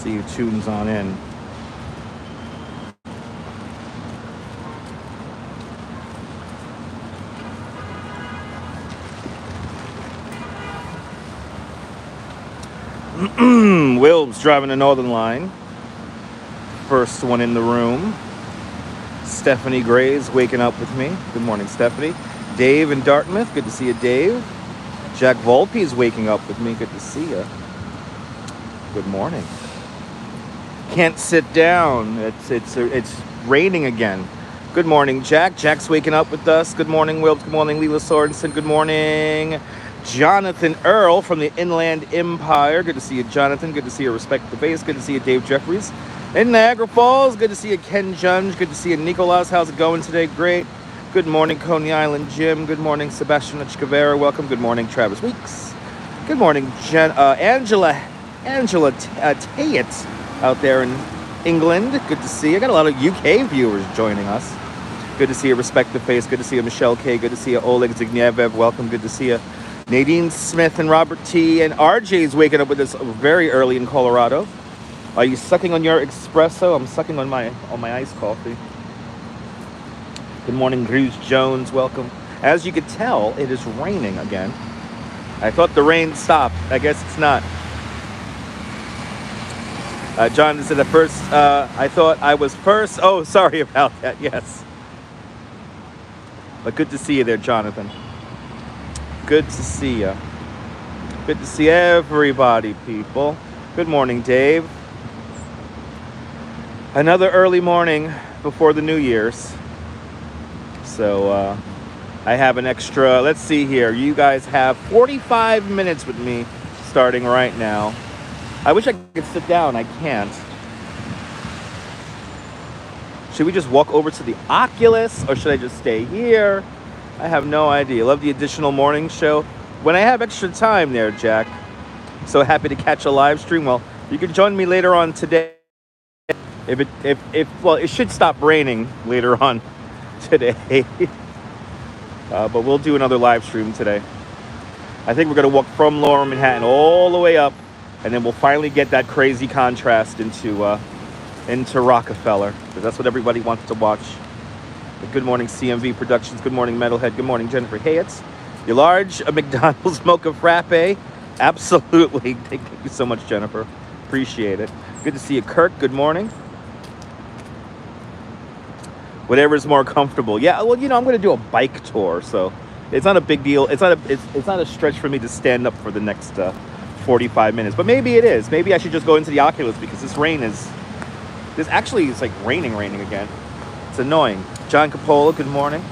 see who tunes on in. Wilb's driving the Northern Line. First one in the room. Stephanie Gray's waking up with me. Good morning, Stephanie. Dave in Dartmouth. Good to see you, Dave. Jack Volpe is waking up with me. Good to see you. Good morning. Can't sit down. It's raining again. Good morning, Jack. Jack's waking up with us. Good morning, Wilbs. Good morning, Leela Sorensen. Good morning, Jonathan Earl from the Inland Empire. Good to see you, Jonathan. Good to see you, Respect the Base. Good to see you, Dave Jeffries. In Niagara Falls, good to see you, Ken Junge. Good to see you, Nicolas. How's it going today? Great. Good morning, Coney Island Jim. Good morning, Sebastian Echkavera. Welcome. Good morning, Travis Weeks. Good morning, Angela Tate out there in England. Good to see you. I got a lot of UK viewers joining us. Good to see you, Respect the Face. Good to see you, Michelle K. Good to see you, Oleg Zignievev. Welcome. Good to see you, Nadine Smith and Robert T. And RJ's waking up with us very early in Colorado. Are you sucking on your espresso? I'm sucking on my iced coffee. Good morning, Bruce Jones. Welcome. As you could tell, it is raining again. I thought the rain stopped. I guess it's not. John said at first, I thought I was first. Oh, sorry about that. Yes. But good to see you there, Jonathan. Good to see you. Good to see everybody, people. Good morning, Dave. Another early morning before the New Year's. So I have an extra, let's see here. You guys have 45 minutes with me starting right now. I wish I could sit down. I can't. Should we just walk over to the Oculus or should I just stay here? I have no idea. Love the additional morning show. When I have extra time there, Jack. So happy to catch a live stream. Well, you can join me later on today. Well, it should stop raining later on today. But we'll do another live stream today. I think we're going to walk from Lower Manhattan all the way up, and then we'll finally get that crazy contrast into Rockefeller, because that's what everybody wants to watch. But good morning, CMV Productions. Good morning, Metalhead. Good morning, Jennifer Hayes. Your large McDonald's mocha frappe. Absolutely. Thank you so much, Jennifer. Appreciate it. Good to see you, Kirk. Good morning. Whatever's more comfortable. Yeah, well, I'm going to do a bike tour, so it's not a big deal. It's not a stretch for me to stand up for the next 45 minutes. But maybe it is. Maybe I should just go into the Oculus because it's like raining again. It's annoying. John Capola, good morning.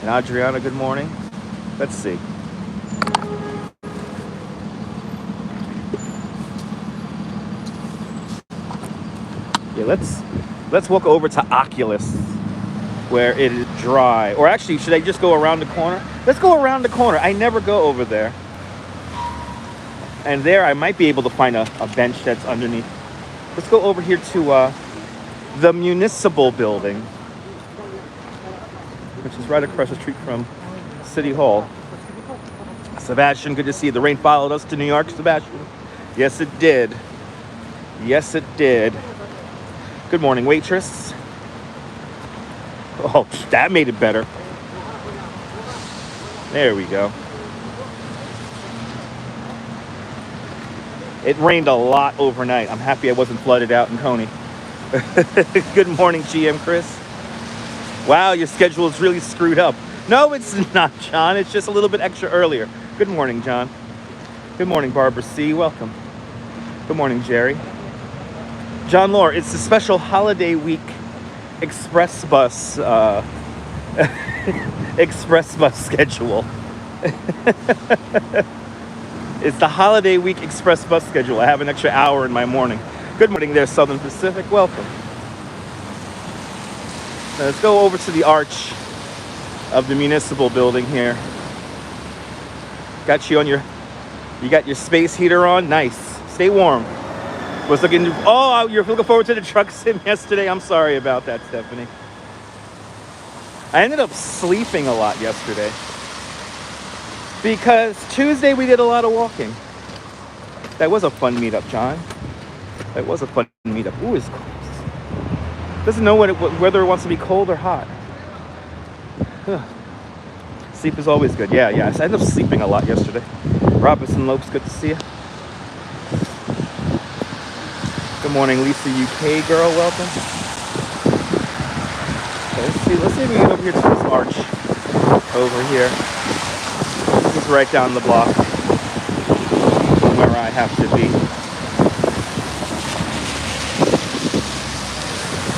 And Adriana, good morning. Let's see. Yeah, let's walk over to Oculus where it is dry. Or actually, should I just go around the corner? Let's go around the corner. I never go over there. And there I might be able to find a bench that's underneath. Let's go over here to the Municipal Building, which is right across the street from City Hall. Sebastian, good to see you. The rain followed us to New York, Sebastian. Yes, it did. Yes, it did. Good morning, waitress. Oh, that made it better. There we go. It rained a lot overnight. I'm happy I wasn't flooded out in Coney. Good morning, GM Chris. Wow, your schedule is really screwed up. No, it's not, John. It's just a little bit extra earlier. Good morning, John. Good morning, Barbara C. Welcome. Good morning, Jerry. John Lore, it's a special holiday week express bus schedule. It's the holiday week express bus schedule. I have an extra hour in my morning. Good morning there, Southern Pacific. Welcome. Now let's go over to the arch of the Municipal Building here. Got you on you got your space heater on? Nice. Stay warm. Was looking. Oh, you're looking forward to the truck sim yesterday. I'm sorry about that, Stephanie. I ended up sleeping a lot yesterday because Tuesday we did a lot of walking. That was a fun meetup, John. It was a fun meetup. Ooh, it's cold. Doesn't know whether it wants to be cold or hot. Huh. Sleep is always good. Yeah. I ended up sleeping a lot yesterday. Robinson Lopes, good to see you. Good morning, Lisa UK girl. Welcome. Okay, let's see if we can get over here to this arch over here. This is right down the block from where I have to be.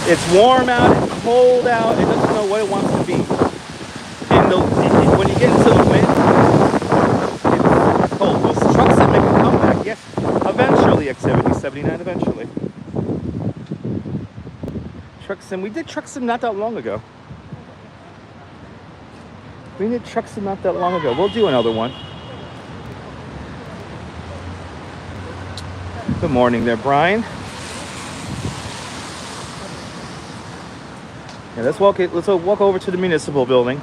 It's warm out, it's cold out, it doesn't know what it wants to be. And when you get into the wind, it's cold. Those trucks that make a comeback, yes. Eventually, Activity 79, eventually. Truck Sim, we did Truck Sim not that long ago. We'll do another one. Good morning there, Brian. Yeah, let's walk over to the municipal building.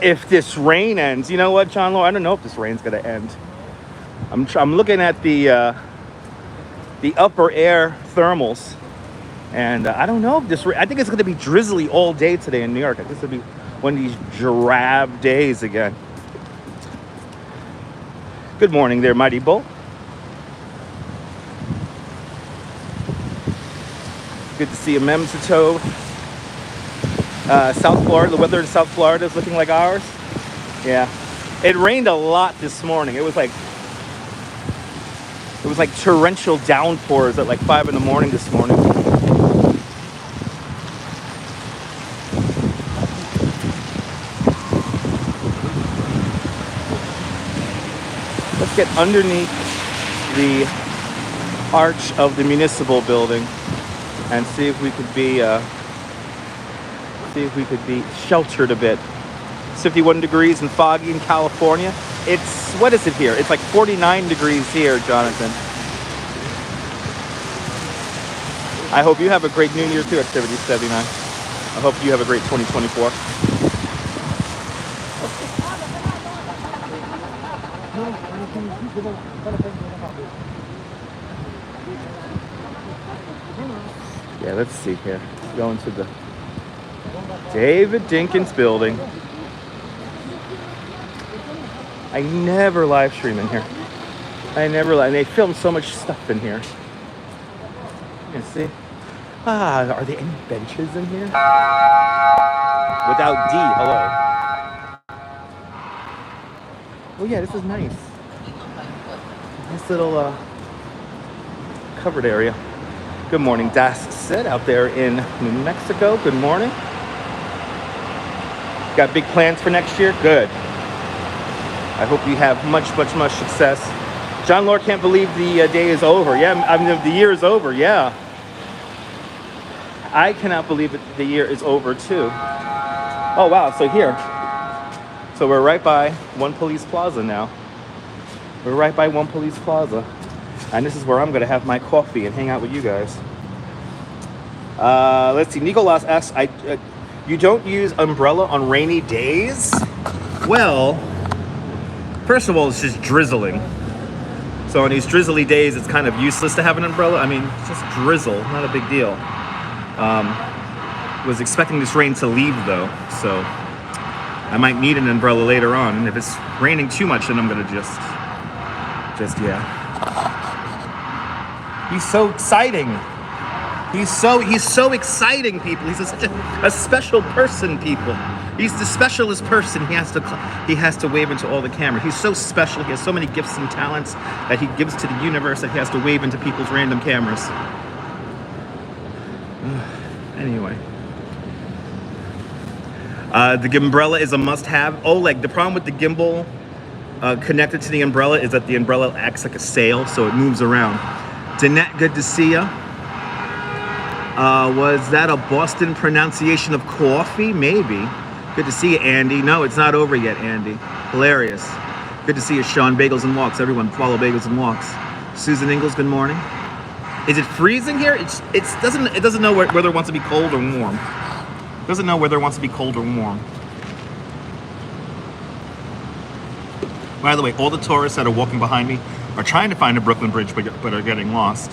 If this rain ends, you know what, John Law? I don't know if this rain's gonna end. I'm looking at the upper air thermals, and I don't know if I think it's gonna be drizzly all day today in New York. I think it's gonna be one of these drab days again. Good morning there, Mighty Bull. Good to see you, Memsito. South Florida, the weather in South Florida is looking like ours. Yeah, it rained a lot this morning. It was like torrential downpours at like 5 in the morning this morning. Let's get underneath the arch of the municipal building and see if we could be sheltered a bit. It's 51 degrees and foggy in California. What is it here? It's like 49 degrees here, Jonathan. I hope you have a great New Year too, Activity 79. I hope you have a great 2024. Yeah, let's see here. Going to the David Dinkins building. I never live stream in here. And they film so much stuff in here. You can see. Are there any benches in here? Without D, hello. Oh yeah, this is nice. Nice little covered area. Good morning, Das Sid out there in New Mexico. Good morning. Got big plans for next year? Good. I hope you have much success. John Lord can't believe the day is over. Yeah, I mean, the year is over, yeah. I cannot believe that the year is over, too. Oh, wow, so we're right by One Police Plaza now. We're right by One Police Plaza. And this is where I'm going to have my coffee and hang out with you guys. Let's see, Nicolas asks, you don't use umbrella on rainy days? Well, first of all, it's just drizzling. So on these drizzly days, it's kind of useless to have an umbrella. I mean, it's just drizzle, not a big deal. Was expecting this rain to leave though, so I might need an umbrella later on. And if it's raining too much, then I'm gonna just yeah. He's so exciting. He's so exciting, people. He's such a special person, people. He's the specialist person. He has to wave into all the cameras. He's so special. He has so many gifts and talents that he gives to the universe that he has to wave into people's random cameras. Anyway. The umbrella is a must-have. Oleg, the problem with the gimbal connected to the umbrella is that the umbrella acts like a sail, so it moves around. Danette, good to see ya. Was that a Boston pronunciation of coffee? Maybe. Good to see you, Andy. No, it's not over yet, Andy. Hilarious. Good to see you, Sean. Bagels and Walks. Everyone follow Bagels and Walks. Susan Ingalls, good morning. Is it freezing here? It doesn't know whether it wants to be cold or warm. It doesn't know whether it wants to be cold or warm. By the way, all the tourists that are walking behind me, are trying to find a Brooklyn Bridge, but are getting lost.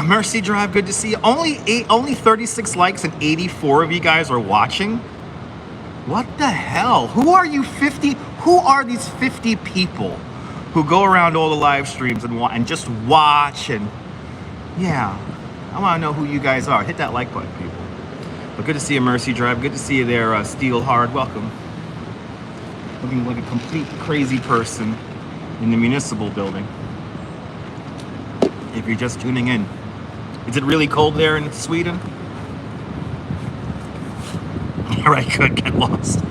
Mercy Drive, good to see you. Only 36 likes and 84 of you guys are watching. What the hell? Who are you 50? Who are these 50 people who go around all the live streams and just watch? And yeah, I want to know who you guys are. Hit that like button, people. But good to see you, Mercy Drive. Good to see you there, Steel Hard. Welcome. Looking like a complete crazy person in the municipal building. If you're just tuning in. Is it really cold there in Sweden? All right, good, get lost.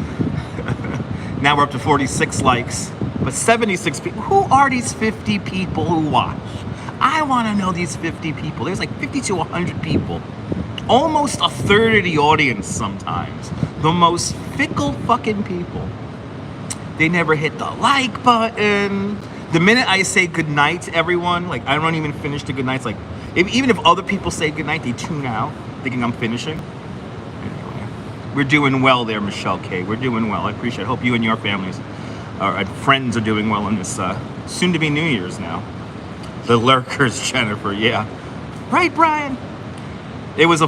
Now we're up to 46 likes, but 76 people. Who are these 50 people who watch? I want to know these 50 people. There's like 50 to 100 people. Almost a third of the audience sometimes. The most fickle fucking people. They never hit the like button. The minute I say goodnight to everyone, like I don't even finish the goodnights. Like even if other people say goodnight, they tune out thinking I'm finishing. Anyway, we're doing well there, Michelle K. We're doing well. I appreciate it. Hope you and your families and friends are doing well on this soon to be New Year's now. The lurkers, Jennifer. Yeah. Right, Brian? It was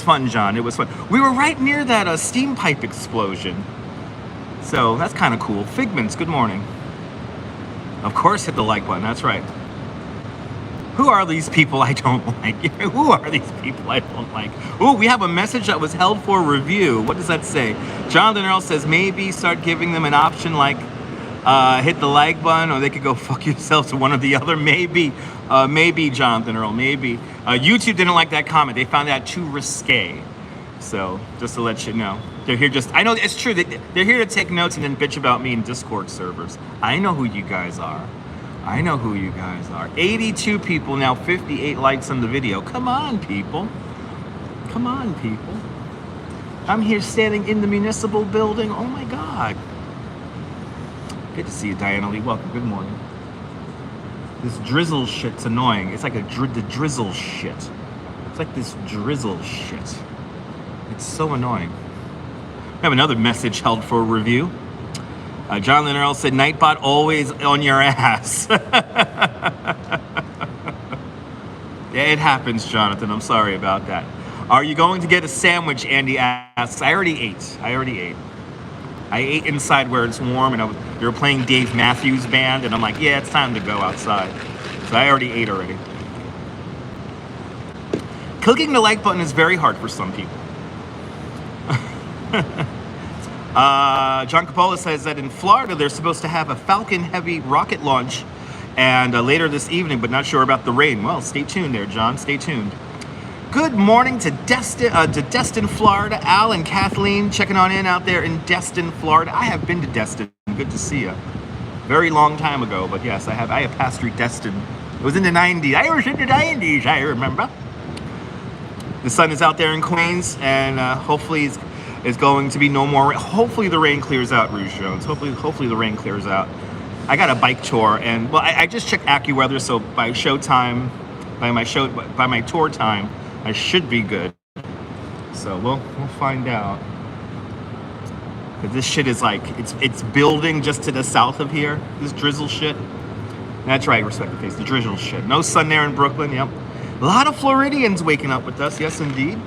fun, John. It was fun. We were right near that steam pipe explosion. So that's kind of cool. Figments, good morning. Of course, hit the like button. That's right. Who are these people I don't like? Who are these people I don't like? Ooh, we have a message that was held for review. What does that say? Jonathan Earl says maybe start giving them an option like hit the like button, or they could go fuck yourselves to one or the other. Maybe, Jonathan Earl, maybe. YouTube didn't like that comment. They found that too risque. So just to let you know, they're here I know it's true. They're here to take notes and then bitch about me in Discord servers. I know who you guys are. 82 people now, 58 likes on the video. Come on, people. I'm here standing in the municipal building. Oh my God. Good to see you, Diana Lee. Welcome. Good morning. This drizzle shit's annoying. It's like the drizzle shit. It's like this drizzle shit. It's so annoying. We have another message held for review. Jonathan Earl said, Nightbot always on your ass. Yeah, it happens, Jonathan. I'm sorry about that. Are you going to get a sandwich, Andy asks. I already ate. I ate inside where it's warm, and they were playing Dave Matthews Band, and I'm like, yeah, it's time to go outside. So I already ate already. Clicking the like button is very hard for some people. John Coppola says that in Florida they're supposed to have a Falcon Heavy rocket launch and later this evening, but not sure about the rain. Well, stay tuned there, John. Stay tuned. Good morning to Destin, Florida. Al and Kathleen checking on in out there in Destin, Florida. I have been to Destin. Good to see you. Very long time ago, but yes, I have passed through Destin. It was in the 90s. I was in the 90s, I remember. The sun is out there in Queens, and hopefully it's going to be no more. Hopefully the rain clears out, Rouge Jones. Hopefully the rain clears out. I got a bike tour, and well, I just checked AccuWeather, so by my tour time, I should be good. So we'll find out. But this shit is like it's building just to the south of here. This drizzle shit. That's right, respect the face. The drizzle shit. No sun there in Brooklyn. Yep. A lot of Floridians waking up with us. Yes, indeed.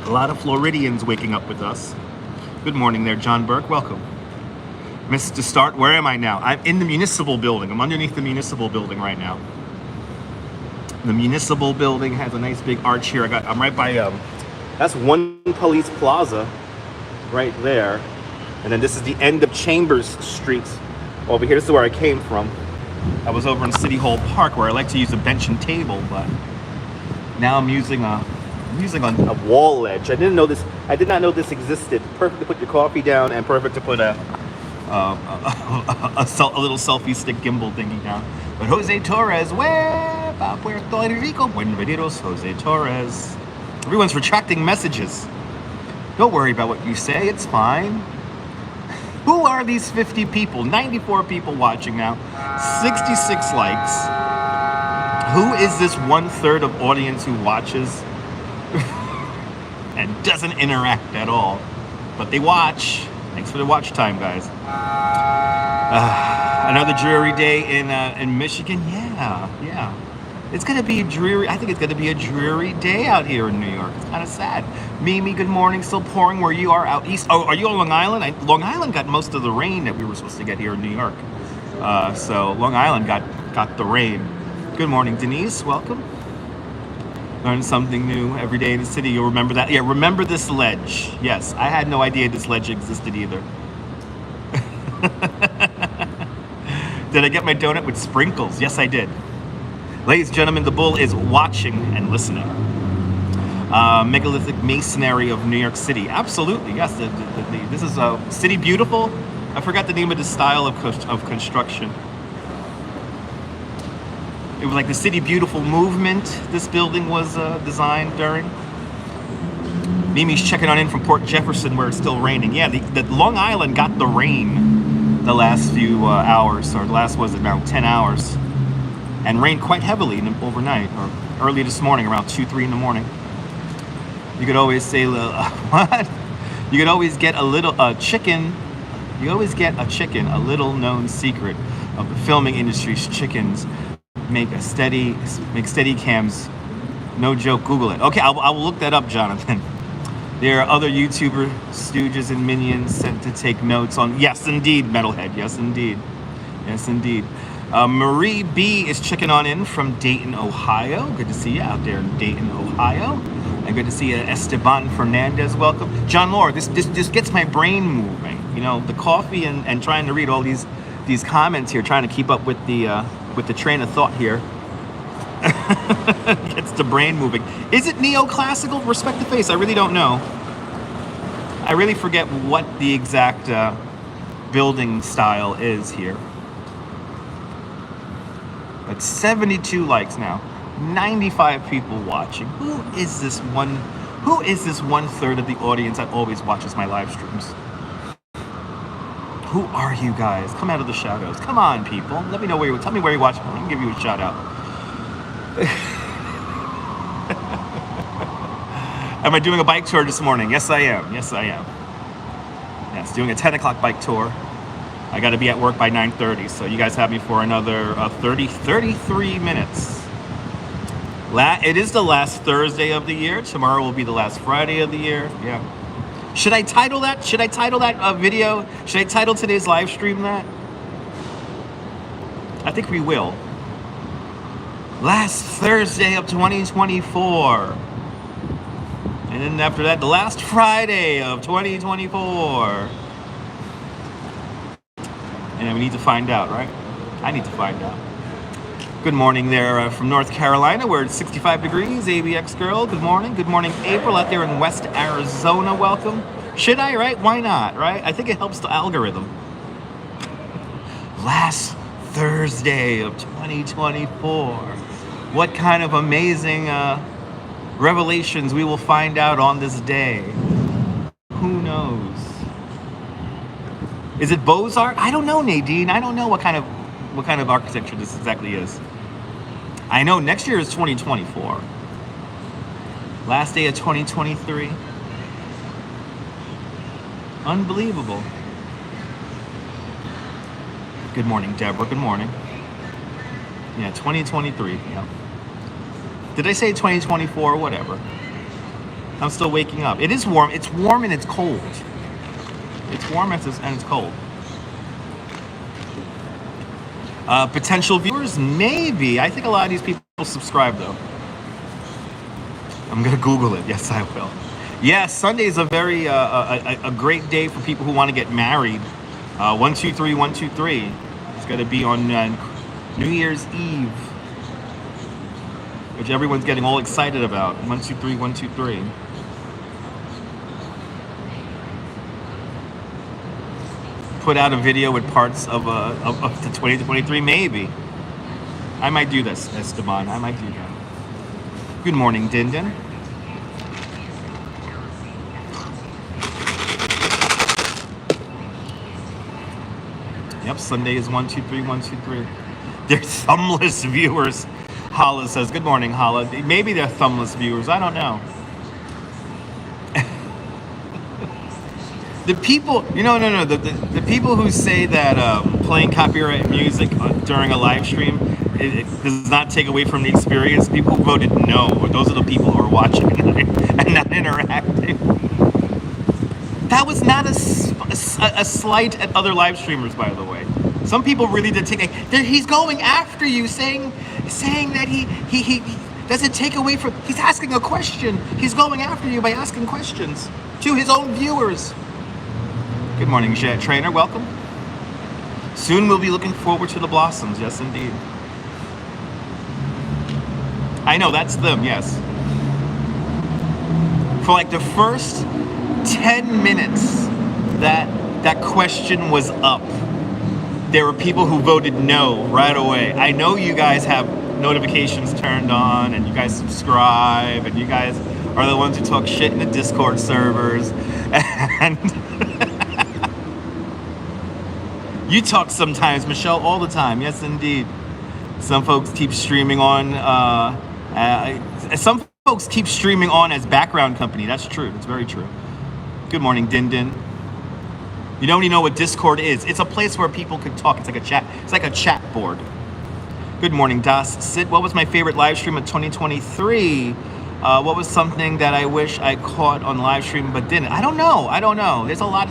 A lot of Floridians waking up with us. Good morning there, John Burke. Welcome. Mr. Start, where am I now? I'm in the municipal building. I'm underneath the municipal building right now. The municipal building has a nice big arch here. I'm right by, that's One Police Plaza right there. And then this is the end of Chambers Street over here. This is where I came from. I was over in City Hall Park where I like to use a bench and table, but now I'm using a wall ledge. I did not know this existed. Perfect to put your coffee down and perfect to put a little selfie stick gimbal thingy down. But Jose Torres, where Puerto Rico, Buenvenidos, Jose Torres. Everyone's retracting messages. Don't worry about what you say, it's fine. Who are these 50 people? 94 people watching now, 66 likes. Who is this 1/3 of audience who watches and doesn't interact at all? But they watch. Thanks for the watch time, guys. Another dreary day in Michigan. Yeah. It's gonna be a dreary. I think it's gonna be a dreary day out here in New York. It's kind of sad. Mimi, good morning. Still pouring where you are out east. Oh, are you on Long Island? Long Island got most of the rain that we were supposed to get here in New York. So Long Island got the rain. Good morning, Denise. Welcome. Learn something new every day in the city. You'll remember that. Yeah, remember this ledge. Yes, I had no idea this ledge existed either. Did I get my donut with sprinkles? Yes, I did. Ladies and gentlemen, the bull is watching and listening. Megalithic masonry of New York City. Absolutely, yes. This is a City Beautiful. I forgot the name of the style of construction. It was like the City Beautiful movement this building was designed during. Mimi's checking on in from Port Jefferson where it's still raining. Yeah, the Long Island got the rain the last few hours, or the last, was it now 10 hours? And rained quite heavily overnight, or early this morning, around 2-3 in the morning. You could always say, what? You could always get a chicken. You always get a chicken, a little known secret of the filming industry's chickens make steady cams. No joke, Google it. Okay, I will look that up, Jonathan. There are other YouTuber stooges and minions sent to take notes on. Yes, indeed, Metalhead. Yes, indeed. Yes, indeed. Marie B is checking on in from Dayton, Ohio. Good to see you out there in Dayton, Ohio. And good to see you, Esteban Fernandez. Welcome. John Laura, this gets my brain moving. You know, the coffee and trying to read all these comments here, trying to keep up with the train of thought here. Gets the brain moving. Is it neoclassical? Respect the face. I really don't know. I really forget what the exact building style is here. But 72 likes now, 95 people watching. Who is this one third of the audience that always watches my live streams? Who are you guys? Come out of the shadows. Come on, people. Let me know where tell me where you're watching. I can give you a shout out. Am I doing a bike tour this morning? Yes, I am. Yes, doing a 10 o'clock bike tour. I got to be at work by 9:30, so you guys have me for another 33 minutes. It is the last Thursday of the year. Tomorrow will be the last Friday of the year. Yeah. Should I title that? Video? Should I title today's live stream that? I think we will. Last Thursday of 2024. And then after that, the last Friday of 2024. And we need to find out, right? I need to find out. Good morning there from North Carolina, where it's 65 degrees. ABX girl, good morning. Good morning, April, out there in West Arizona. Welcome. Should I, right? Why not, right? I think it helps the algorithm. Last Thursday of 2024. What kind of amazing revelations we will find out on this day. Who knows? Is it Beaux-Arts? I don't know, Nadine. I don't know what kind of architecture this exactly is. I know next year is 2024. Last day of 2023. Unbelievable. Good morning, Deborah. Good morning. Yeah, 2023. Yeah. Did I say 2024? Whatever. I'm still waking up. It is warm. It's warm and it's cold. It's warm and it's cold. Potential viewers? Maybe. I think a lot of these people subscribe, though. I'm going to Google it. Yes, I will. Yeah, Sunday is a very a great day for people who want to get married. 123, 123. It's going to be on New Year's Eve, which everyone's getting all excited about. 123, 123. Put out a video with parts of the 2023, maybe. I might do this, Esteban. I might do that. Good morning, Din Din. Yep, Sunday is 123, 123. They're thumbless viewers. Hala says, good morning, Hala. Maybe they're thumbless viewers. I don't know. The people, no. The people who say that playing copyright music during a live stream it does not take away from the experience. People who voted no, or those are the people who are watching and not interacting. That was not a slight at other live streamers, by the way. Some people really did take. He's going after you, saying that he doesn't take away from. He's asking a question. He's going after you by asking questions to his own viewers. Good morning, Jet Trainer. Welcome. Soon we'll be looking forward to the blossoms. Yes, indeed. I know, that's them, yes. For like the first 10 minutes that question was up, there were people who voted no right away. I know you guys have notifications turned on and you guys subscribe and you guys are the ones who talk shit in the Discord servers. And you talk sometimes, Michelle, all the time. Yes, indeed. Some folks keep streaming on. Some folks keep streaming on as background company. That's true. That's very true. Good morning, Din Din. You don't even know what Discord is. It's a place where people can talk. It's like a chat. It's like a chat board. Good morning, Das. Sid, what was my favorite live stream of 2023? What was something that I wish I caught on live stream but didn't? I don't know. There's a lot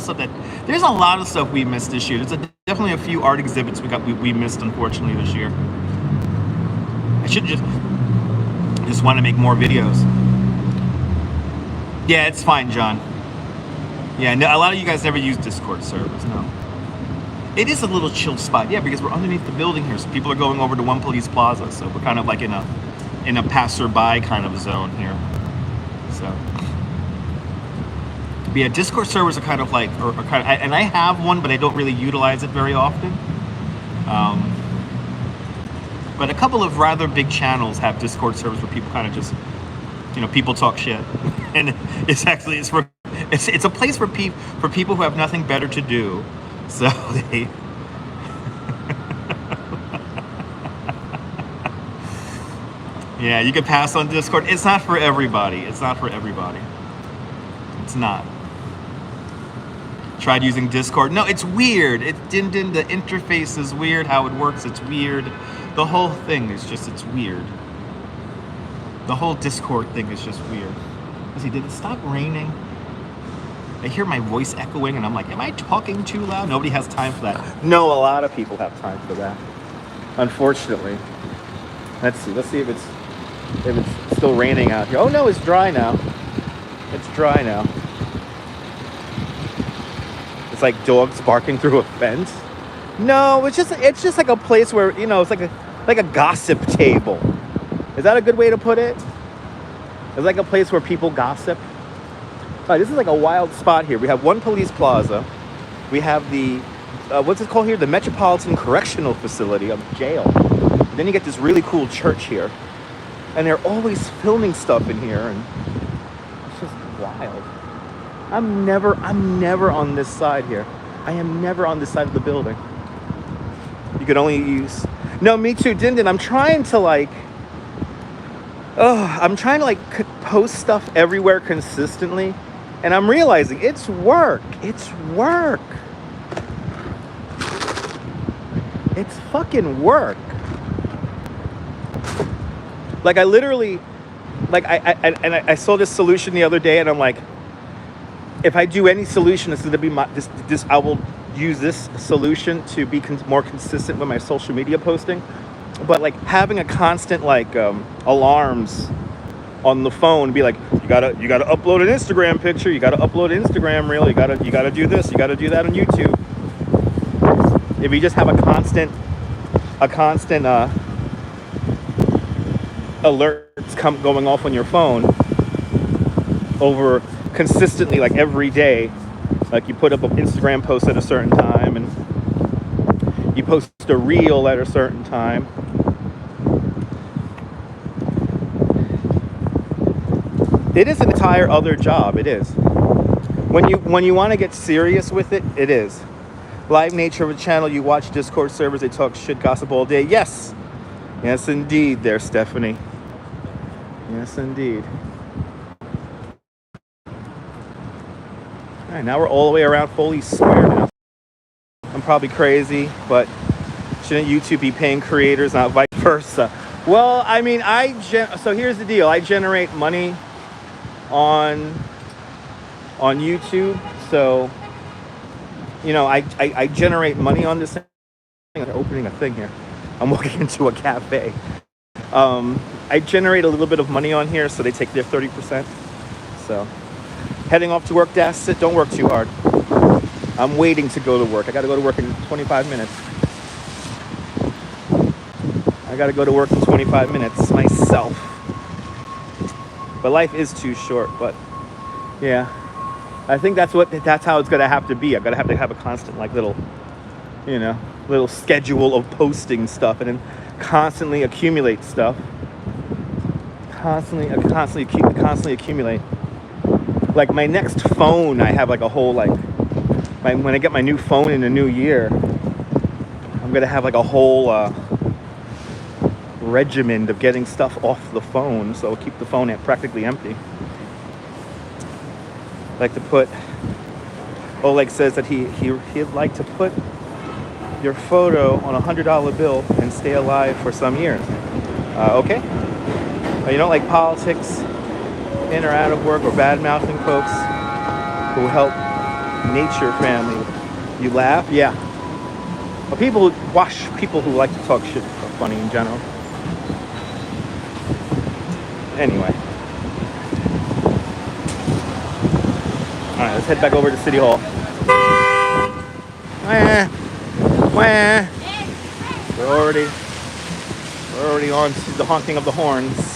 of stuff we missed this year. There's definitely a few art exhibits we missed, unfortunately, this year. I should just want to make more videos. Yeah, it's fine, John. Yeah, no, a lot of you guys never use Discord servers, no. It is a little chill spot, yeah, because we're underneath the building here, so people are going over to One Police Plaza, so we're kind of like in a passerby kind of zone here. So, but yeah, Discord servers are kind of like, and I have one, but I don't really utilize it very often. But a couple of rather big channels have Discord servers where people kind of just, people talk shit, and it's a place for people who have nothing better to do. So they. Yeah, you can pass on Discord. It's not for everybody. It's not. Tried using Discord. No, it's weird. The interface is weird. How it works, it's weird. The whole thing is it's weird. The whole Discord thing is just weird. Did it stop raining? I hear my voice echoing and I'm like, am I talking too loud? Nobody has time for that. No, a lot of people have time for that. Unfortunately. Let's see if it's still raining out here. Oh no, it's dry now. It's dry now. It's like dogs barking through a fence. No, it's just like a place where, it's like a gossip table. Is that a good way to put it? It's like a place where people gossip. All right, this is like a wild spot here. We have One Police Plaza. We have the, what's it called here? The Metropolitan Correctional Facility of jail. And then you get this really cool church here. And they're always filming stuff in here. And it's just wild. I'm never on this side here. I am never on this side of the building. You could only use... No, me too, Din. I'm trying to post stuff everywhere consistently. And I'm realizing it's work. It's fucking work. Like I literally, I saw this solution the other day and I'm like, if I do any solution, it's gonna be I will use this solution to be more consistent with my social media posting. But like having a constant alarms on the phone, be like, you gotta upload an Instagram picture, you gotta upload an Instagram reel, you gotta do this, you gotta do that on YouTube. If you just have a constant alerts going off on your phone over consistently, like every day, like you put up an Instagram post at a certain time and you post a reel at a certain time. It is an entire other job. It is. When you want to get serious with it, it is. Live nature of a channel, you watch Discord servers, they talk shit, gossip all day. Yes. Yes, indeed, there, Stephanie. Yes, indeed. All right, now we're all the way around Foley Square now. I'm probably crazy, but shouldn't YouTube be paying creators, not vice versa? Well, I mean, so here's the deal. I generate money on YouTube, so I generate money on this thing. I'm opening a thing here. I'm walking into a cafe. I generate a little bit of money on here, so they take their 30%. So heading off to work. That's it. Don't work too hard. I'm waiting to go to work. I got to go to work in 25 minutes. I got to go to work in 25 minutes myself. But life is too short. But yeah, I think that's how it's gonna have to be. I'm gonna have to have a constant little schedule of posting stuff, and then constantly accumulate stuff. Constantly accumulate. Like my next phone, I have like a whole when I get my new phone in the new year, I'm gonna have like a whole regimen of getting stuff off the phone, so I'll keep the phone practically empty. Like to put. Oleg says that he'd like to put your photo on $100 bill and stay alive for some years. Okay. You don't like politics, in or out of work, or bad mouthing folks who help nature family. You laugh? Yeah. But people who like to talk shit are funny in general. Anyway. Alright, let's head back over to City Hall. We're already on to the honking of the horns.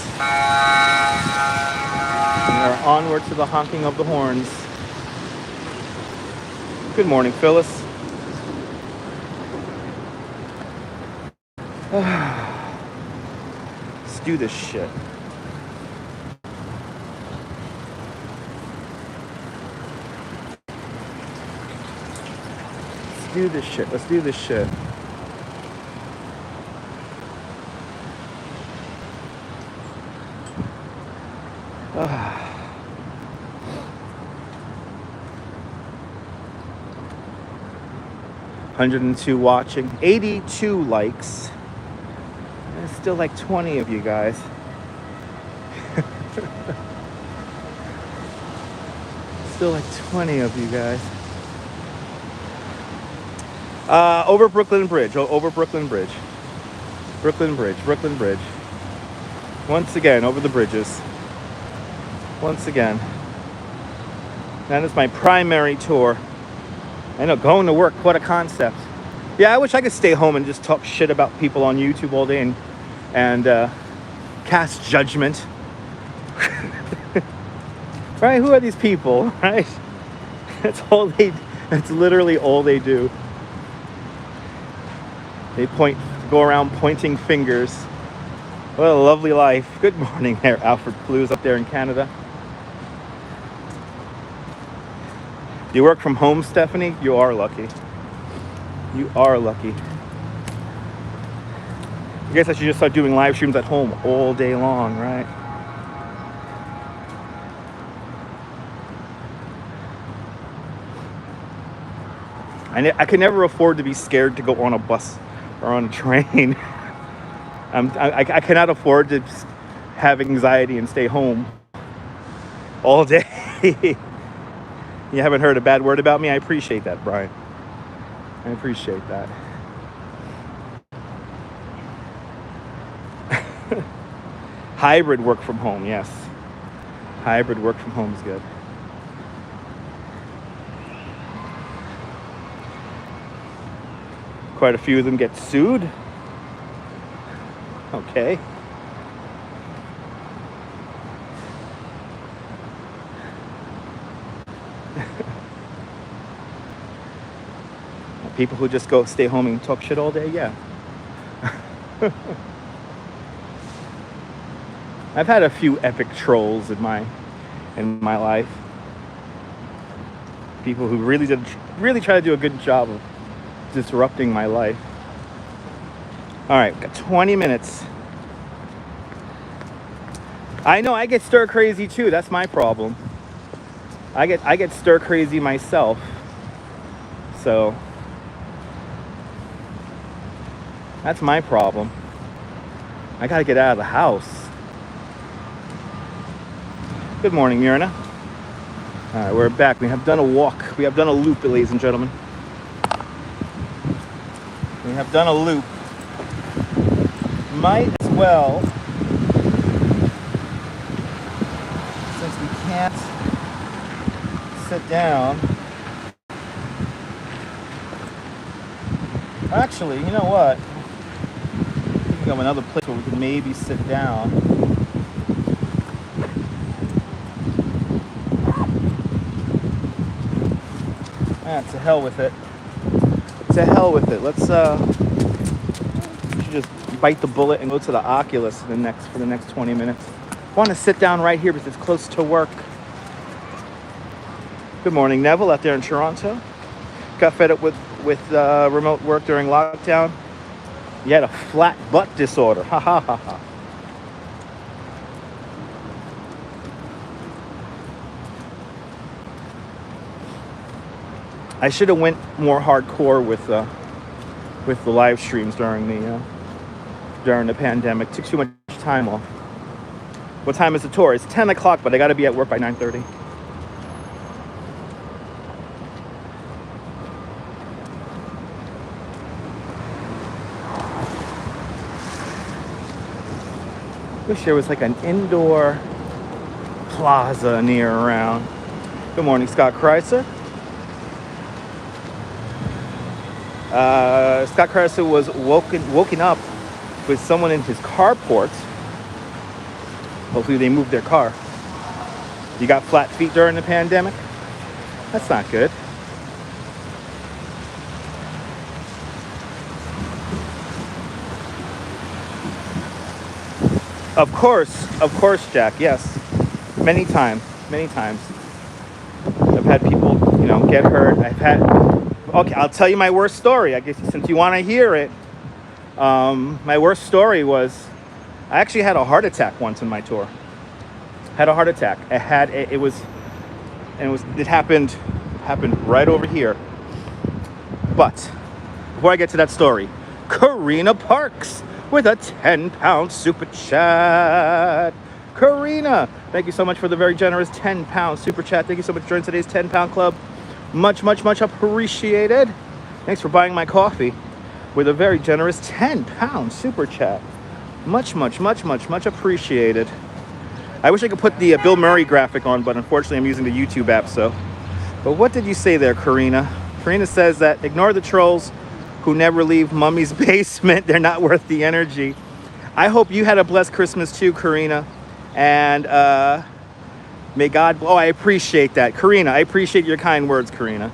We are onward to the honking of the horns. Good morning, Phyllis. Let's do this shit. Let's do this shit. $102 watching, 82 likes. There's still like 20 of you guys. Still like 20 of you guys. Over Brooklyn Bridge. Brooklyn Bridge. Once again, over the bridges. Once again. That is my primary tour. I know, going to work, what a concept. Yeah, I wish I could stay home and just talk shit about people on YouTube all day and cast judgment. Right? Who are these people? Right? That's literally all they do. They go around pointing fingers. What a lovely life. Good morning there, Alfred Clues up there in Canada. Do you work from home, Stephanie? You are lucky. You are lucky. I guess I should just start doing live streams at home all day long, right? I can never afford to be scared to go on a bus or on a train. I cannot afford to have anxiety and stay home all day. You haven't heard a bad word about me? I appreciate that, Brian. I appreciate that. Hybrid work from home, yes. Hybrid work from home is good. Quite a few of them get sued. Okay. People who just stay home and talk shit all day, yeah. I've had a few epic trolls in my life. People who really try to do a good job of disrupting my life. All right, got 20 minutes. I know I get stir crazy too. That's my problem. I get stir crazy myself. So that's my problem. I gotta get out of the house. Good morning, Myrna. All right, we're back. We have done a walk. We have done a loop, ladies and gentlemen. We have done a loop. Might as well, since we can't sit down. Actually, you know what? We can go to another place where we can maybe sit down. To hell with it. To hell with it. Let's we should just bite the bullet and go to the Oculus for the next 20 minutes. I want to sit down right here because it's close to work. Good morning, Neville, out there in Toronto. Got fed up with remote work during lockdown. You had a flat butt disorder. Ha ha ha ha. I should have went more hardcore with the live streams during the pandemic. Took too much time off. What time is the tour? It's 10 o'clock, but I got to be at work by 9:30. Wish there was like an indoor plaza near around. Good morning, Scott Chrysler. Scott Chrysler was woken up with someone in his carport. Hopefully they moved their car. You got flat feet during the pandemic? That's not good. Of course, Jack. Yes, many times. I've had people, get hurt. Okay, I'll tell you my worst story. I guess since you want to hear it, my worst story was I actually had a heart attack once in my tour. Had a heart attack. It happened right over here. But before I get to that story, Karina Parks with a 10-pound super chat. Karina, thank you so much for the very generous 10-pound super chat. Thank you so much for joining today's 10-pound club. Much appreciated. Thanks for buying my coffee with a very generous 10-pound super chat. Much appreciated. I wish I could put the Bill Murray graphic on, but unfortunately I'm using the YouTube app, so. But what did you say there, Karina? Karina says that ignore the trolls who never leave Mummy's basement. They're not worth the energy. I hope you had a blessed Christmas too, Karina. And may God... Oh, I appreciate that. Karina, I appreciate your kind words, Karina.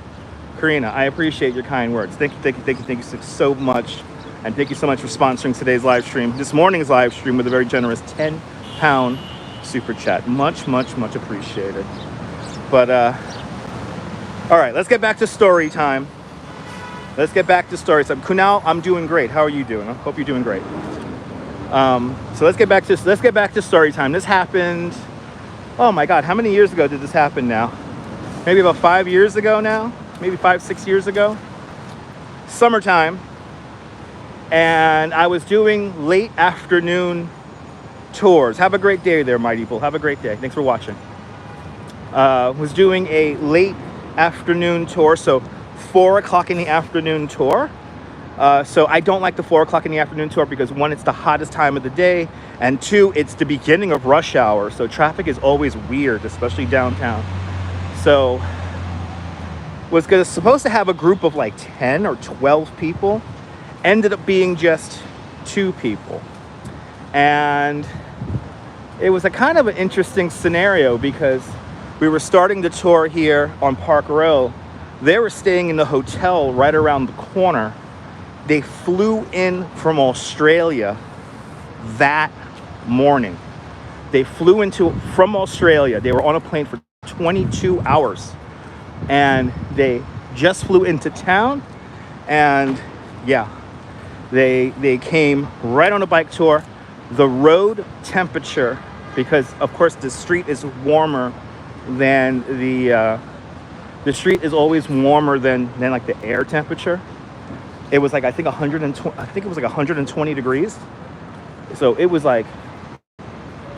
Karina, I appreciate your kind words. Thank you so much. And thank you so much for sponsoring today's live stream. This morning's live stream with a very generous 10-pound super chat. Much appreciated. But, all right, let's get back to story time. Let's get back to story time. Kunal, I'm doing great. How are you doing? I hope you're doing great. So let's get back to story time. This happened... Oh my God, how many years ago did this happen now? Maybe about 5 years ago now? Maybe 5-6 years ago? Summertime. And I was doing late afternoon tours. Have a great day there, my people. Have a great day. Thanks for watching. Was doing a late afternoon tour, so 4 o'clock in the afternoon tour. So I don't like the 4 o'clock in the afternoon tour because 1, it's the hottest time of the day, and 2, it's the beginning of rush hour. So traffic is always weird, especially downtown. So was supposed to have a group of like 10 or 12 people. Ended up being just 2 people. And it was a kind of an interesting scenario because we were starting the tour here on Park Row. They were staying in the hotel right around the corner. They flew in from Australia that morning. They flew from Australia. They were on a plane for 22 hours. And they just flew into town. And yeah, they came right on a bike tour. The road temperature, because of course the street is warmer than the street is always warmer than like the air temperature. It was like I think 120. I think it was like 120 degrees. So it was like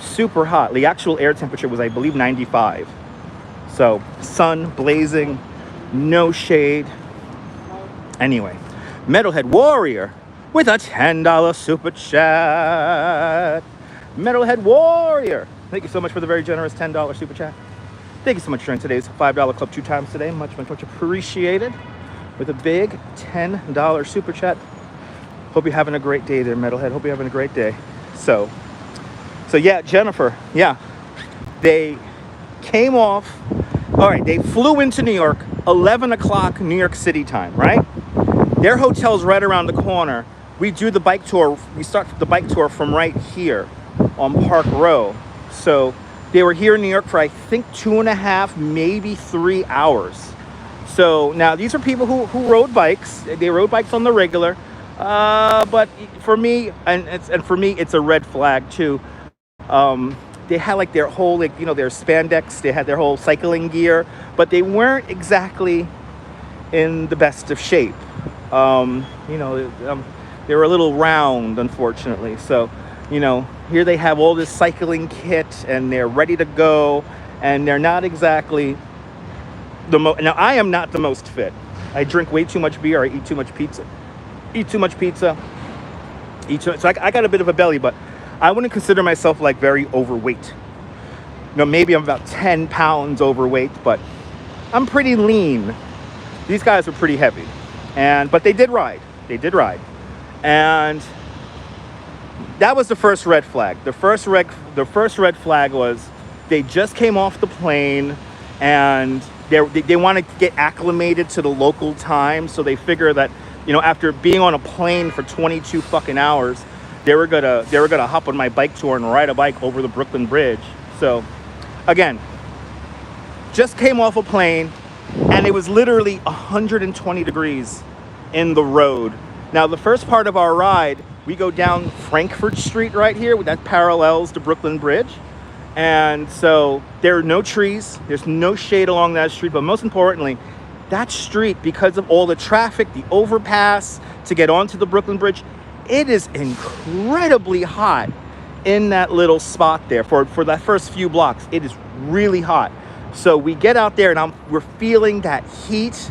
super hot. The actual air temperature was, I believe, 95. So sun blazing, no shade. Anyway, Metalhead Warrior with a $10 super chat. Metalhead Warrior, thank you so much for the very generous $10 super chat. Thank you so much for joining today's $5 club 2 times today. Much appreciated. With a big $10 super chat. Hope you're having a great day there, Metalhead. Hope you're having a great day. So yeah, Jennifer, yeah. They came off, all right, they flew into New York, 11 o'clock New York City time, right? Their hotel's right around the corner. We do the bike tour, we start the bike tour from right here on Park Row. So they were here in New York for, I think, 2.5, maybe 3 hours. So now these are people who rode bikes. They rode bikes on the regular. But for me, and for me, it's a red flag too. They had like their whole, like, you know, their spandex. They had their whole cycling gear, but they weren't exactly in the best of shape. You know, they were a little round, unfortunately. So, you know, here they have all this cycling kit, and they're ready to go, and they're not exactly now, I am not the most fit. I drink way too much beer. I eat too much pizza. So I got a bit of a belly, but I wouldn't consider myself like very overweight. You know, maybe I'm about 10 pounds overweight, but I'm pretty lean. These guys were pretty heavy, but they did ride. And that was the first red flag. The first red flag was they just came off the plane, and they want to get acclimated to the local time. So they figure that, you know, after being on a plane for 22 fucking hours, they were gonna hop on my bike tour and ride a bike over the Brooklyn Bridge. So again, just came off a plane, and it was literally 120 degrees in the road. Now, the first part of our ride, we go down Frankfurt Street right here, that parallels the Brooklyn Bridge. And so there are no trees, there's no shade along that street, but most importantly, that street, because of all the traffic, the overpass to get onto the Brooklyn Bridge, it is incredibly hot in that little spot there. For that first few blocks, it is really hot. So we get out there, and we're feeling that heat.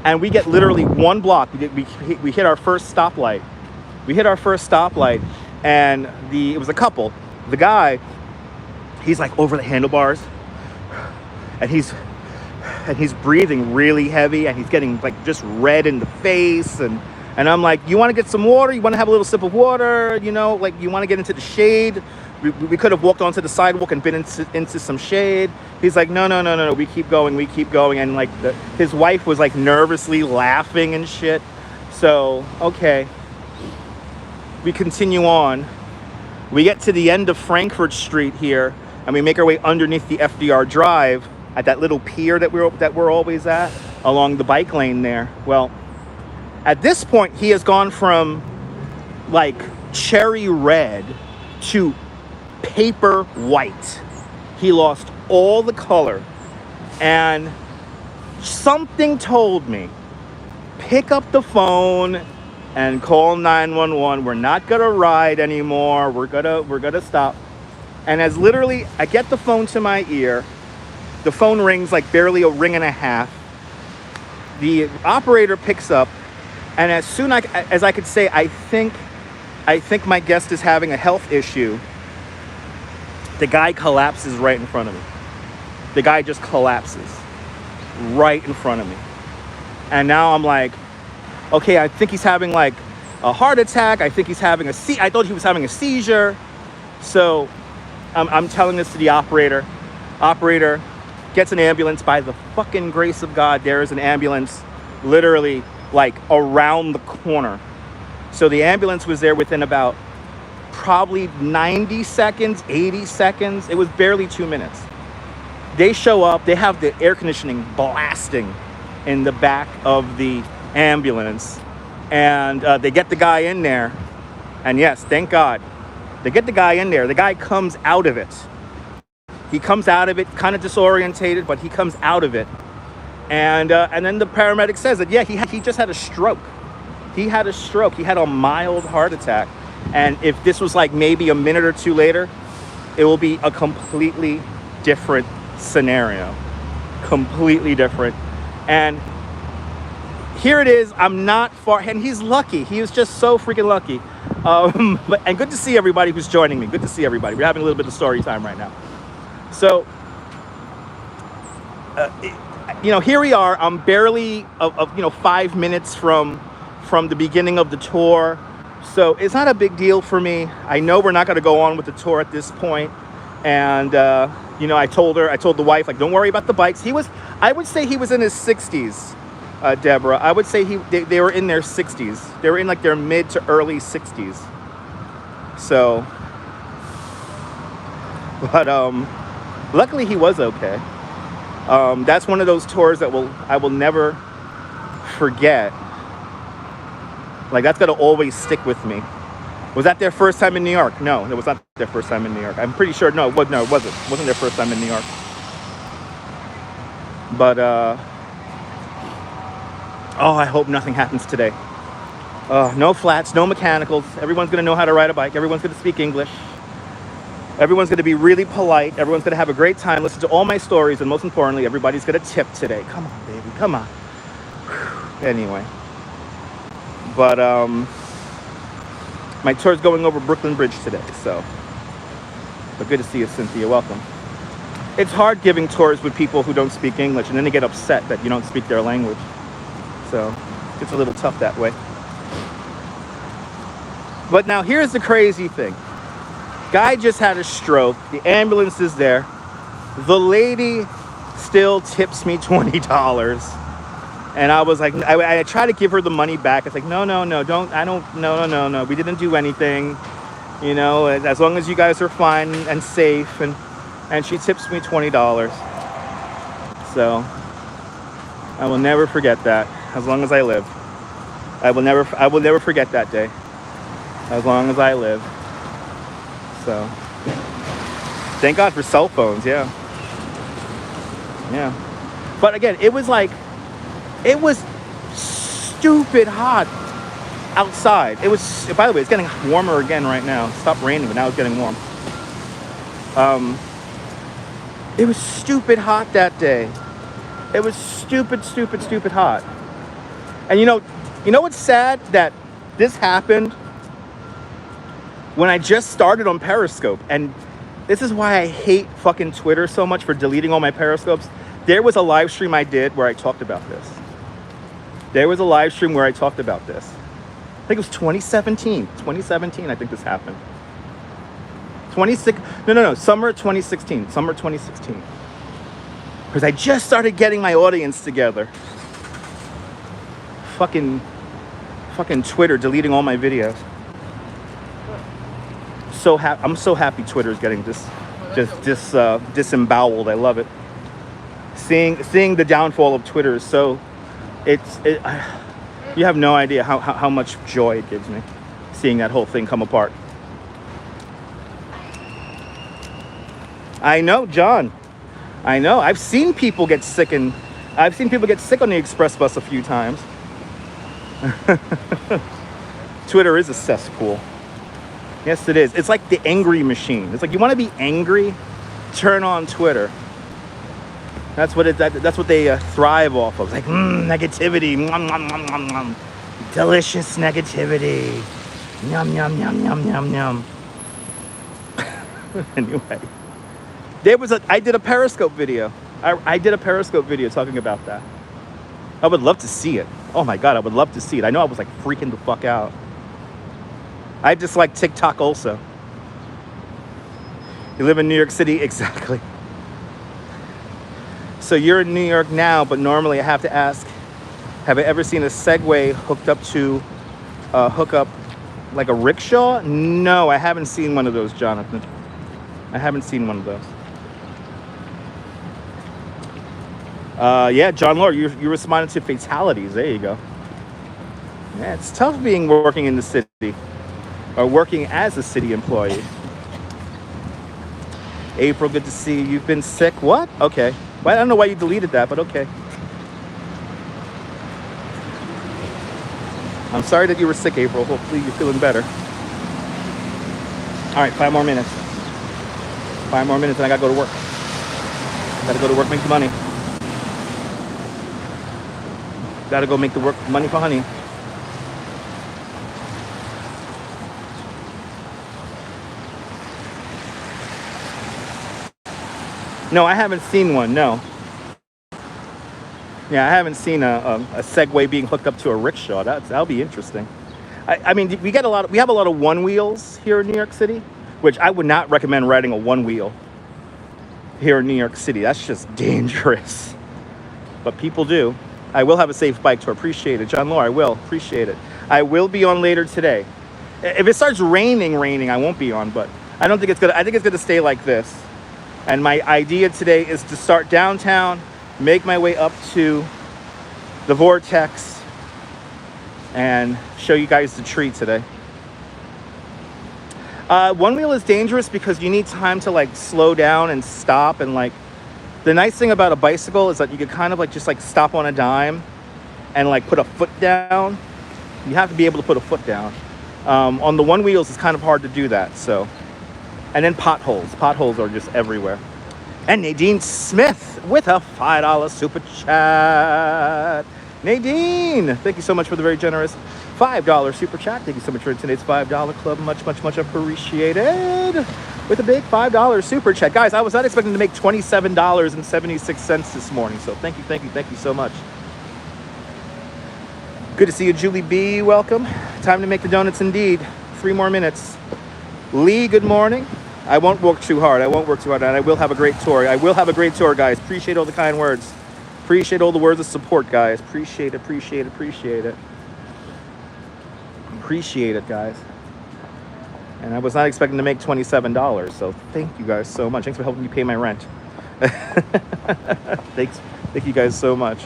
And we get literally one block. We hit our first stoplight. And it was a couple. The guy, he's like over the handlebars, and he's breathing really heavy, and he's getting like just red in the face, and I'm like, you want to get some water? You want to have a little sip of water? You know, like, you want to get into the shade? We could have walked onto the sidewalk and been into some shade. He's like, no, we keep going. And like his wife was like nervously laughing and shit. So, okay, we continue on. We get to the end of Frankfurt Street here, and we make our way underneath the FDR Drive at that little pier that we're always at along the bike lane there. Well, at this point, he has gone from like cherry red to paper white. He lost all the color, and something told me, pick up the phone and call 911. We're not gonna ride anymore. We're gonna stop. And as literally, I get the phone to my ear, the phone rings like barely a ring and a half. The operator picks up, and as soon as I could say, I think my guest is having a health issue, the guy collapses right in front of me. The guy just collapses right in front of me. And now I'm like, okay, I think he's having like a heart attack. I think he's having I thought he was having a seizure. So I'm telling this to the operator. Operator gets an ambulance. By the fucking grace of God, there is an ambulance literally like around the corner. So the ambulance was there within about probably 90 seconds, 80 seconds. It was barely 2 minutes. They show up. They have the air conditioning blasting in the back of the ambulance, and they get the guy in there. And yes, thank God, they get the guy in there. The guy comes out of it. He comes out of it kind of disorientated, but he comes out of it. And then the paramedic says that, yeah, he just had a stroke. He had a stroke. He had a mild heart attack. And if this was like maybe a minute or two later, it will be a completely different scenario. Completely different. And here it is. I'm not far, and he's lucky. He was just so freaking lucky. And good to see everybody who's joining me. Good to see everybody. We're having a little bit of story time right now. So, here we are. I'm barely, 5 minutes from the beginning of the tour. So it's not a big deal for me. I know we're not going to go on with the tour at this point. And, I told the wife, like, don't worry about the bikes. I would say he was in his 60s, Deborah. I would say they were in their 60s. They were in like their mid to early 60s. So, but luckily he was okay. That's one of those tours that I will never forget. Like, that's gonna always stick with me. Was that their first time in New York? No, it was not their first time in New York. I'm pretty sure. No, it wasn't. It wasn't their first time in New York. But I hope nothing happens today. No flats, no mechanicals. Everyone's gonna know how to ride a bike. Everyone's gonna speak English. Everyone's gonna be really polite. Everyone's gonna have a great time. Listen to all my stories, and most importantly, everybody's gonna tip today. Come on, baby. Come on. Whew. Anyway. But my tour's going over Brooklyn Bridge today, so. But good to see you, Cynthia. Welcome. It's hard giving tours with people who don't speak English, and then they get upset that you don't speak their language. So it's a little tough that way. But now here's the crazy thing. Guy just had a stroke. The ambulance is there. The lady still tips me $20. And I was like, I tried to give her the money back. It's like, no, no. We didn't do anything. As long as you guys are fine and safe. And she tips me $20. So I will never forget that as long as I live. I will never forget that day as long as I live. So thank God for cell phones. Yeah. But again, it was stupid hot outside. By the way, it's getting warmer again right now. It stopped raining, but now it's getting warm. It was stupid hot that day. It was stupid hot. And you know what's sad? That this happened when I just started on Periscope. And this is why I hate fucking Twitter so much for deleting all my Periscopes. There was a live stream I did where I talked about this. I think it was 2017. 2017, I think this happened. Summer 2016. Because I just started getting my audience together. Fucking Twitter deleting all my videos. I'm so happy Twitter's getting disemboweled. I love it. Seeing the downfall of Twitter is so. You have no idea how much joy it gives me seeing that whole thing come apart. I know, John. I know. I've seen people get sick on the express bus a few times. Twitter is a cesspool. Yes, it is. It's like the angry machine. It's like, you want to be angry? Turn on Twitter. That's what they thrive off of. It's like, negativity. Nom, nom, nom, nom, nom. Delicious negativity. Yum, yum, yum, yum, yum, yum. Anyway. I did a Periscope video. I did a Periscope video talking about that. I would love to see it. Oh my God, I would love to see it. I know I was like freaking the fuck out. I dislike TikTok also. You live in New York City? Exactly. So you're in New York now, but normally I have to ask, have I ever seen a Segway hook up like a rickshaw? No, I haven't seen one of those, Jonathan. I haven't seen one of those. Yeah, John Lord, you responded to fatalities. There you go. Yeah, it's tough working in the city or working as a city employee. April, good to see you. You've been sick. What? Okay. Well, I don't know why you deleted that, but okay. I'm sorry that you were sick, April. Hopefully you're feeling better. All right, 5 more minutes. 5 more minutes and I gotta go to work. Gotta go to work, make the money. Gotta go make the work money for honey. No, I haven't seen one, no. Yeah, I haven't seen a Segway being hooked up to a rickshaw. That'll be interesting. I mean, we have a lot of one wheels here in New York City, which I would not recommend riding a one wheel here in New York City. That's just dangerous. But people do. I will have a safe bike tour. Appreciate it. John Lore, I will. Appreciate it. I will be on later today. If it starts raining, I won't be on, but I don't think it's gonna, I think it's gonna stay like this. And my idea today is to start downtown, make my way up to the Vortex, and show you guys the tree today. One wheel is dangerous because you need time to like slow down and stop, and like the nice thing about a bicycle is that you can kind of like just like stop on a dime and like put a foot down. You have to be able to put a foot down. On the one wheels, it's kind of hard to do that. So, and then potholes are just everywhere. And Nadine Smith with a $5 super chat. Nadine, thank you so much for the very generous $5 super chat. Thank you so much for today's $5 club. Much appreciated. With a big $5 super chat. Guys, I was not expecting to make $27.76 this morning. So thank you so much. Good to see you, Julie B. Welcome. Time to make the donuts indeed. 3 more minutes. Lee, good morning. I won't work too hard. And I will have a great tour. Guys. Appreciate all the kind words. Appreciate all the words of support, guys. Appreciate it. Appreciate it, guys. And I was not expecting to make $27, so thank you guys so much. Thanks for helping me pay my rent. Thank you guys so much.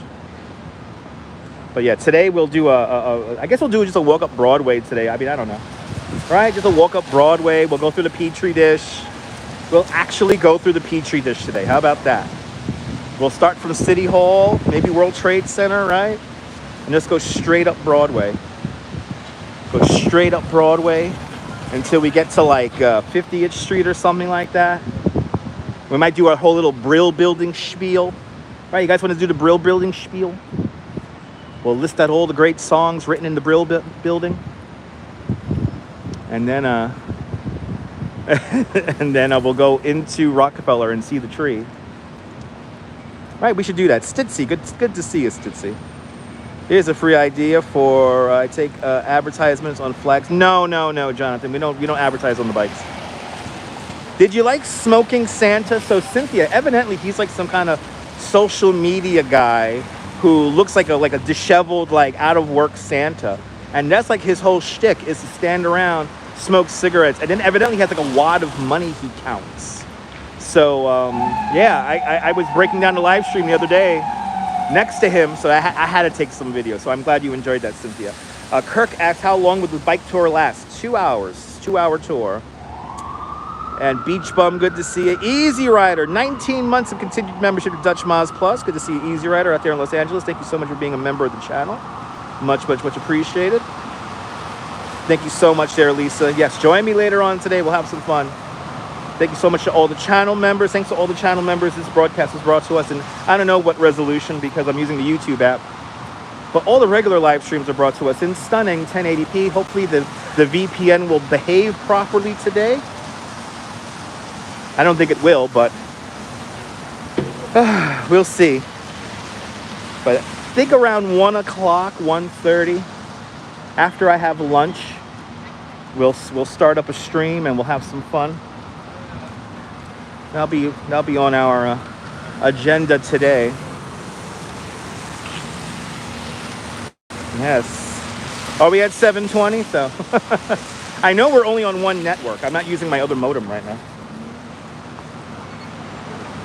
But yeah, today we'll do I guess we'll do just a walk up Broadway today. I mean, I don't know. Right? Just a walk up Broadway. We'll go through the Petri dish. We'll actually go through the Petri dish today. How about that? We'll start from City Hall, maybe World Trade Center, right? And just go straight up Broadway. Go straight up Broadway until we get to like 50th Street or something like that. We might do our whole little Brill Building spiel. Right? You guys want to do the Brill Building spiel? We'll list out all the great songs written in the Brill Building. And then we'll go into Rockefeller and see the tree. Right, we should do that. Stitzy, good to see you, Stitzy. Here's a free idea for I take advertisements on flags. No, Jonathan, we don't advertise on the bikes. Did you like Smoking Santa? So Cynthia, evidently he's like some kind of social media guy who looks like a disheveled, like out of work Santa, and that's like his whole shtick is to stand around, smoke cigarettes, and then evidently he has like a wad of money he counts. So yeah, I was breaking down the live stream the other day next to him, so I had to take some video. So I'm glad you enjoyed that, Cynthia. Kirk asked, how long would the bike tour last? 2 hours, 2-hour tour. And Beach Bum, good to see you. Easy Rider, 19 months of continued membership to Dutch Moz Plus. Good to see you, Easy Rider, out there in Los Angeles. Thank you so much for being a member of the channel. Much appreciated. Thank you so much there, Lisa. Yes, join me later on today. We'll have some fun. Thank you so much to all the channel members. Thanks to all the channel members. This broadcast was brought to us in, I don't know what resolution because I'm using the YouTube app. But all the regular live streams are brought to us in stunning 1080p. Hopefully the VPN will behave properly today. I don't think it will, but we'll see. But I think around 1 o'clock, 1:30, after I have lunch, we'll start up a stream and we'll have some fun. That'll be on our agenda today. Yes. Are we at 720? So I know we're only on one network. I'm not using my other modem right now.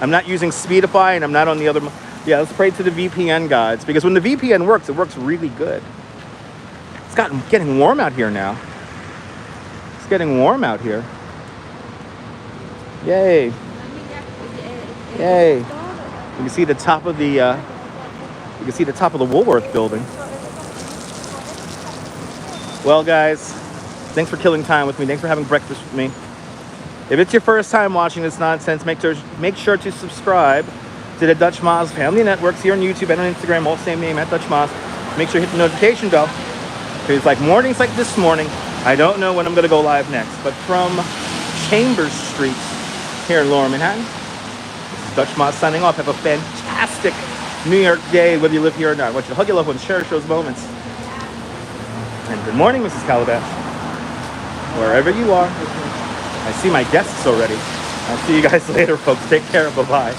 I'm not using Speedify, and I'm not on the other. Yeah, let's pray to the VPN gods, because when the VPN works, it works really good. It's getting warm out here now. It's getting warm out here. Yay. Yay! You can see the top of the Woolworth building. Well, guys, thanks for killing time with me. Thanks for having breakfast with me. If it's your first time watching this nonsense, make sure to subscribe to the Dutch Moz Family Networks here on YouTube and on Instagram, all same name at Dutch Moz. Make sure you hit the notification bell. Because like mornings like this morning, I don't know when I'm going to go live next. But from Chambers Street here in Lower Manhattan, this is Dutch Moz signing off. Have a fantastic New York day, whether you live here or not. I want you to hug your loved ones, cherish those moments. And good morning, Mrs. Calabash. Wherever you are. I see my guests already. I'll see you guys later, folks. Take care. Bye-bye.